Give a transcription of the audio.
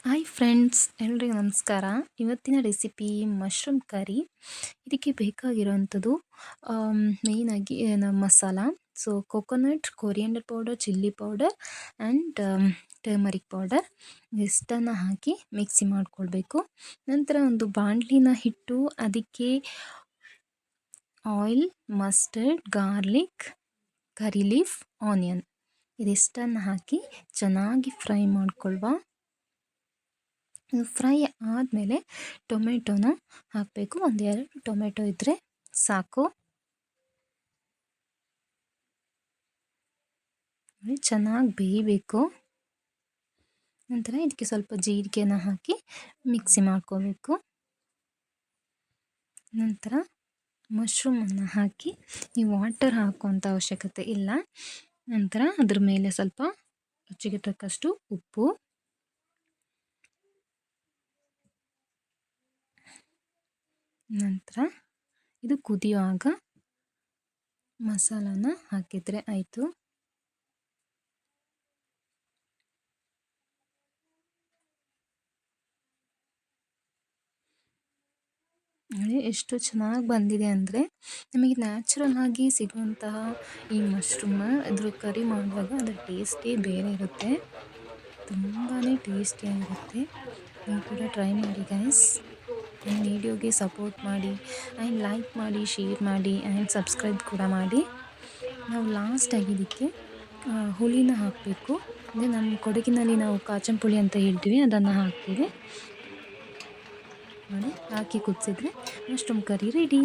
Hi friends, ಎಲ್ರಿಗೂ ನಮಸ್ಕಾರ. ಇವತ್ತಿನ ರೆಸಿಪಿ ಮಶ್ರೂಮ್ ಕರಿ. ಇದಕ್ಕೆ ಬೇಕಾಗಿರೋವಂಥದ್ದು ಮೇಯ್ನಾಗಿ masala. So coconut, coriander powder, chilli powder and turmeric powder ಇಷ್ಟನ್ನು ಹಾಕಿ ಮಿಕ್ಸಿ ಮಾಡಿಕೊಳ್ಬೇಕು. ನಂತರ ಒಂದು ಬಾಣಲಿನ ಇಟ್ಟು ಅದಕ್ಕೆ ಆಯಿಲ್, ಮಸ್ಟರ್ಡ್, ಗಾರ್ಲಿಕ್, ಕರಿ ಲೀಫ್, ಆನಿಯನ್ ಇದಿಷ್ಟನ್ನು ಹಾಕಿ ಚೆನ್ನಾಗಿ ಫ್ರೈ ಮಾಡ್ಕೊಳ್ವಾ. ಫ್ರೈ ಆದಮೇಲೆ ಟೊಮೆಟೊನ ಹಾಕಬೇಕು. ಒಂದೆರಡು ಟೊಮೆಟೊ ಇದ್ದರೆ ಸಾಕು. ಚೆನ್ನಾಗಿ ಬೇಯಬೇಕು. ನಂತರ ಇದಕ್ಕೆ ಸ್ವಲ್ಪ ಜೀರಿಗೆನ ಹಾಕಿ ಮಿಕ್ಸಿ ಮಾಡ್ಕೋಬೇಕು. ನಂತರ ಮಶ್ರೂಮನ್ನು ಹಾಕಿ ಈ ವಾಟರ್ ಹಾಕುವಂಥ ಅವಶ್ಯಕತೆ ಇಲ್ಲ. ನಂತರ ಅದ್ರ ಮೇಲೆ ಸ್ವಲ್ಪ ರುಚಿಗೆ ತಕ್ಕಷ್ಟು ಉಪ್ಪು, ನಂತರ ಇದು ಕುದಿಯುವಾಗ ಮಸಾಲಾನ ಹಾಕಿದರೆ ಆಯಿತು. ನೋಡಿ ಎಷ್ಟು ಚೆನ್ನಾಗಿ ಬಂದಿದೆ ಅಂದರೆ, ನಮಗೆ ನ್ಯಾಚುರಲ್ ಆಗಿ ಸಿಗುವಂತಹ ಈ ಮಶ್ರೂಮ್ ಅದ್ರ ಕರಿ ಮಾಡುವಾಗ ಅದರ ಟೇಸ್ಟೇ ಬೇರೆ ಇರುತ್ತೆ. ತುಂಬಾ ಟೇಸ್ಟಿಯಾಗಿರುತ್ತೆ. ನೀವು ಕೂಡ ಟ್ರೈ ಮಾಡಿ ಗೈಸ್. ನನ್ನ ವಿಡಿಯೋಗೆ ಸಪೋರ್ಟ್ ಮಾಡಿ ಆ್ಯಂಡ್ ಲೈಕ್ ಮಾಡಿ, ಶೇರ್ ಮಾಡಿ ಆ್ಯಂಡ್ ಸಬ್ಸ್ಕ್ರೈಬ್ ಕೂಡ ಮಾಡಿ. ನಾವು ಲಾಸ್ಟಾಗಿ ಇದಕ್ಕೆ ಹುಳಿನ ಹಾಕಬೇಕು. ಅಂದರೆ ನಮ್ಮ ಕೊಡಗಿನಲ್ಲಿ ನಾವು ಕಾಚಂಪುಳಿ ಅಂತ ಹೇಳ್ತೀವಿ, ಅದನ್ನು ಹಾಕ್ತೀವಿ. ನೋಡಿ, ಹಾಕಿ ಕುದಿಸಿದ್ರೆ ಮಶ್ರೂಮ್ ಕರಿ ರೆಡಿ.